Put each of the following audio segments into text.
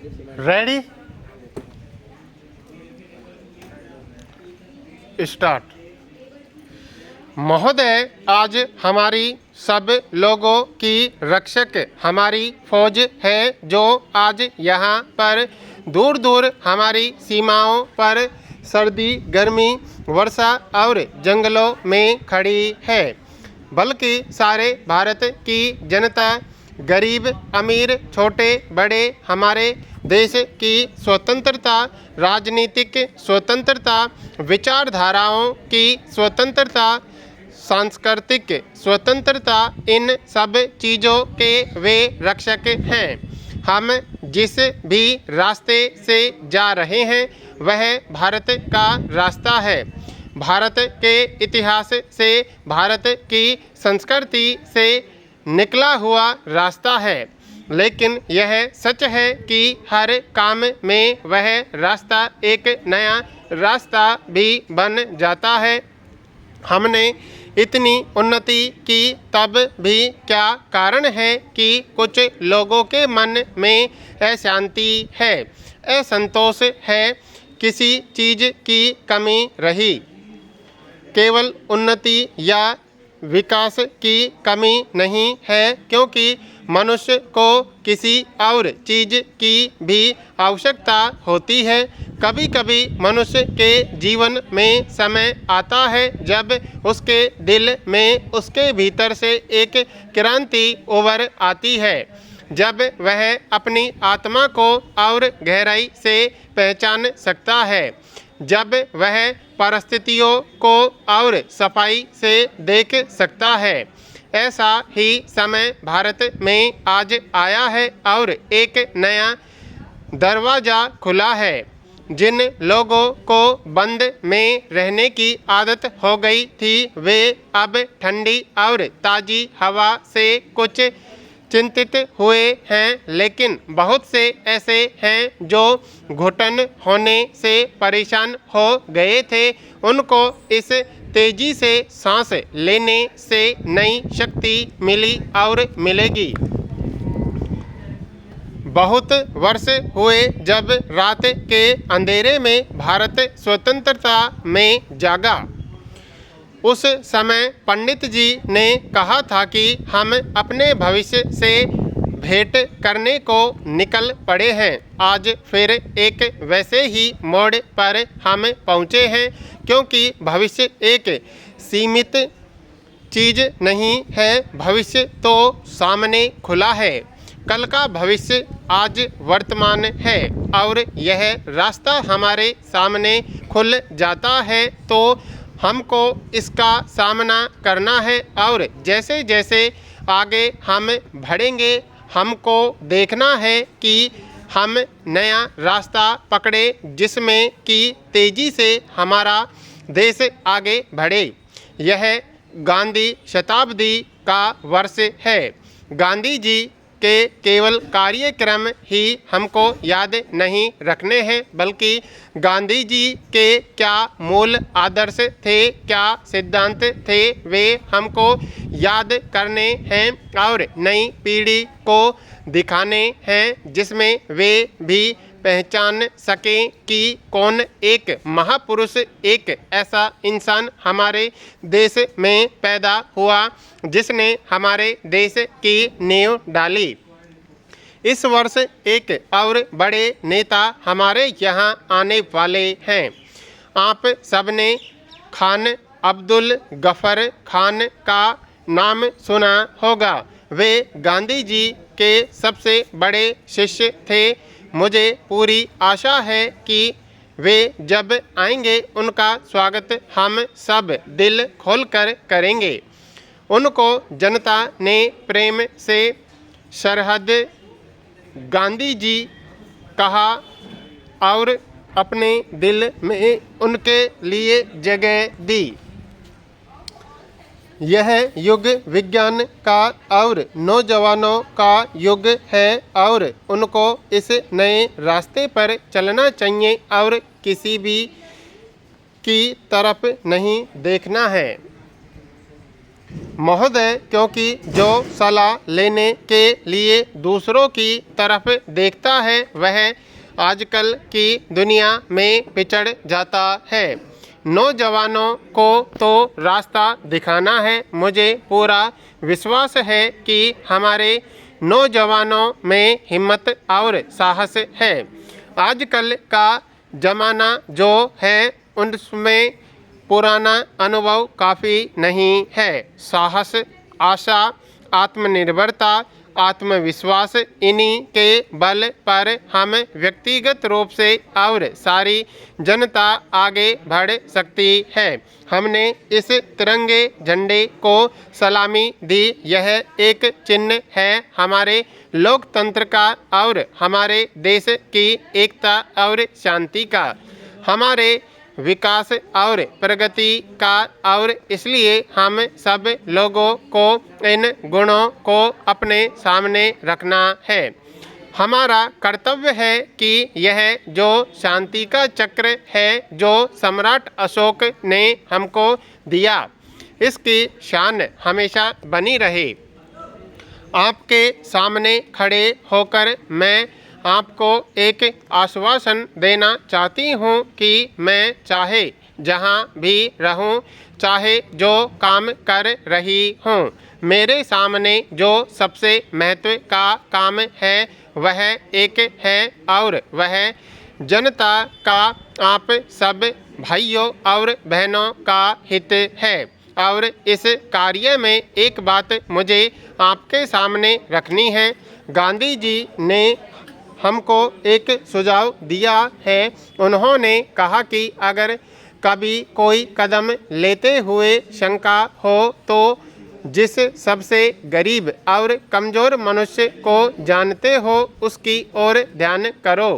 Ready start. महोदय, आज हमारी सब लोगों की रक्षक हमारी फौज है, जो आज यहाँ पर दूर दूर हमारी सीमाओं पर सर्दी, गर्मी, वर्षा और जंगलों में खड़ी है। बल्कि सारे भारत की जनता, गरीब अमीर, छोटे बड़े, हमारे देश की स्वतंत्रता, राजनीतिक स्वतंत्रता, विचारधाराओं की स्वतंत्रता, सांस्कृतिक स्वतंत्रता, इन सब चीज़ों के वे रक्षक हैं। हम जिस भी रास्ते से जा रहे हैं वह भारत का रास्ता है। भारत के इतिहास से, भारत की संस्कृति से निकला हुआ रास्ता है। लेकिन यह सच है कि हर काम में वह रास्ता एक नया रास्ता भी बन जाता है। हमने इतनी उन्नति की तब भी क्या कारण है कि कुछ लोगों के मन में अशांति है, असंतोष है, किसी चीज़ की कमी रही। केवल उन्नति या विकास की कमी नहीं है, क्योंकि मनुष्य को किसी और चीज़ की भी आवश्यकता होती है। कभी कभी मनुष्य के जीवन में समय आता है जब उसके दिल में, उसके भीतर से एक क्रांति उभर आती है, जब वह अपनी आत्मा को और गहराई से पहचान सकता है, जब वह परिस्थितियों को और सफाई से देख सकता है। ऐसा ही समय भारत में आज आया है और एक नया दरवाज़ा खुला है। जिन लोगों को बंद में रहने की आदत हो गई थी, वे अब ठंडी और ताज़ी हवा से कुछ चिंतित हुए हैं। लेकिन बहुत से ऐसे हैं जो घुटन होने से परेशान हो गए थे। उनको इस तेजी से सांस लेने से नई शक्ति मिली और मिलेगी। बहुत वर्ष हुए जब रात के अंधेरे में भारत स्वतंत्रता में जागा। उस समय पंडित जी ने कहा था कि हम अपने भविष्य से भेंट करने को निकल पड़े हैं। आज फिर एक वैसे ही मोड़ पर हम पहुँचे हैं, क्योंकि भविष्य एक सीमित चीज़ नहीं है। भविष्य तो सामने खुला है। कल का भविष्य आज वर्तमान है और यह रास्ता हमारे सामने खुल जाता है तो हमको इसका सामना करना है। और जैसे जैसे आगे हम बढ़ेंगे, हमको देखना है कि हम नया रास्ता पकड़े, जिसमें कि तेज़ी से हमारा देश आगे बढ़े। यह गांधी शताब्दी का वर्ष है। गांधी जी के केवल कार्यक्रम ही हमको याद नहीं रखने हैं, बल्कि गांधी जी के क्या मूल आदर्श थे, क्या सिद्धांत थे, वे हमको याद करने हैं और नई पीढ़ी को दिखाने हैं, जिसमें वे भी पहचान सकें कि कौन एक महापुरुष, एक ऐसा इंसान हमारे देश में पैदा हुआ जिसने हमारे देश की नींव डाली। इस वर्ष एक और बड़े नेता हमारे यहाँ आने वाले हैं। आप सबने खान अब्दुल गफर खान का नाम सुना होगा। वे गांधी जी के सबसे बड़े शिष्य थे। मुझे पूरी आशा है कि वे जब आएंगे उनका स्वागत हम सब दिल खोलकर करेंगे। उनको जनता ने प्रेम से सरहद गांधी जी कहा और अपने दिल में उनके लिए जगह दी। यह युग विज्ञान का और नौजवानों का युग है और उनको इस नए रास्ते पर चलना चाहिए और किसी भी की तरफ नहीं देखना है। महोदय, क्योंकि जो सलाह लेने के लिए दूसरों की तरफ देखता है वह आजकल की दुनिया में पिछड़ जाता है। नौजवानों को तो रास्ता दिखाना है। मुझे पूरा विश्वास है कि हमारे नौजवानों में हिम्मत और साहस है। आजकल का ज़माना जो है उनमें पुराना अनुभव काफ़ी नहीं है। साहस, आशा, आत्मनिर्भरता, आत्मविश्वास, इन्हीं के बल पर हम व्यक्तिगत रूप से और सारी जनता आगे बढ़ सकती है। हमने इस तिरंगे झंडे को सलामी दी। यह एक चिन्ह है हमारे लोकतंत्र का और हमारे देश की एकता और शांति का, हमारे विकास और प्रगति का, और इसलिए हम सब लोगों को इन गुणों को अपने सामने रखना है। हमारा कर्तव्य है कि यह जो शांति का चक्र है जो सम्राट अशोक ने हमको दिया, इसकी शान हमेशा बनी रहे। आपके सामने खड़े होकर मैं आपको एक आश्वासन देना चाहती हूँ कि मैं चाहे जहाँ भी रहूँ, चाहे जो काम कर रही हूँ, मेरे सामने जो सबसे महत्व का काम है वह एक है और वह जनता का, आप सब भाइयों और बहनों का हित है। और इस कार्य में एक बात मुझे आपके सामने रखनी है। गांधी जी ने हमको एक सुझाव दिया है। उन्होंने कहा कि अगर कभी कोई कदम लेते हुए शंका हो तो जिस सबसे गरीब और कमज़ोर मनुष्य को जानते हो उसकी ओर ध्यान करो।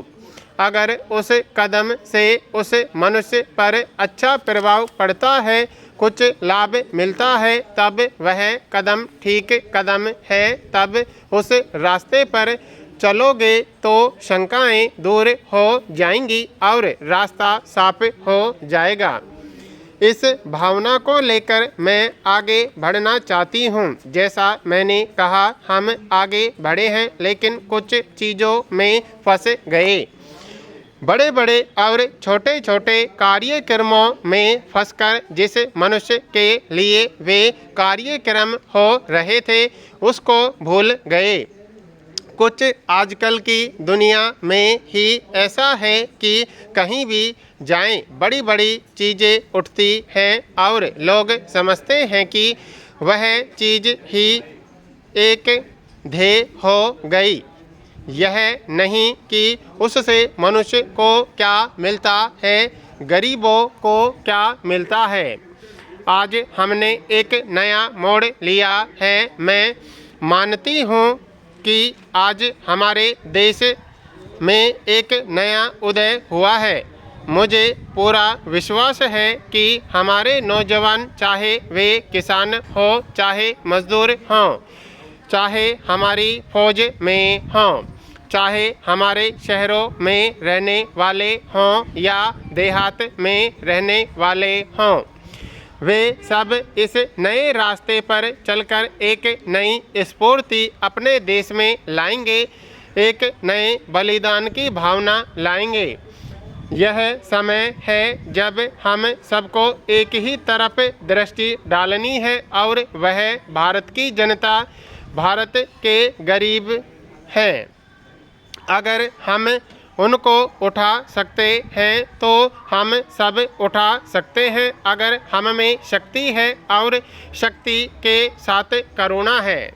अगर उस कदम से उस मनुष्य पर अच्छा प्रभाव पड़ता है, कुछ लाभ मिलता है, तब वह कदम ठीक कदम है। तब उस रास्ते पर चलोगे तो शंकाएं दूर हो जाएंगी और रास्ता साफ हो जाएगा। इस भावना को लेकर मैं आगे बढ़ना चाहती हूँ। जैसा मैंने कहा, हम आगे बढ़े हैं लेकिन कुछ चीज़ों में फंस गए। बड़े बड़े और छोटे छोटे कार्यक्रमों में फंसकर जिस मनुष्य के लिए वे कार्यक्रम हो रहे थे उसको भूल गए। कुछ आजकल की दुनिया में ही ऐसा है कि कहीं भी जाएं बड़ी बड़ी चीज़ें उठती हैं और लोग समझते हैं कि वह चीज़ ही एक ध्येय हो गई। यह नहीं कि उससे मनुष्य को क्या मिलता है, गरीबों को क्या मिलता है। आज हमने एक नया मोड़ लिया है। मैं मानती हूँ कि आज हमारे देश में एक नया उदय हुआ है। मुझे पूरा विश्वास है कि हमारे नौजवान, चाहे वे किसान हो, चाहे मजदूर हों, चाहे हमारी फौज में हों, चाहे हमारे शहरों में रहने वाले हों या देहात में रहने वाले हों, वे सब इस नए रास्ते पर चलकर एक नई स्फूर्ति अपने देश में लाएंगे, एक नए बलिदान की भावना लाएंगे। यह समय है जब हम सबको एक ही तरफ दृष्टि डालनी है और वह भारत की जनता, भारत के गरीब हैं। अगर हम उनको उठा सकते हैं तो हम सब उठा सकते हैं। अगर हम में शक्ति है और शक्ति के साथ करुणा है।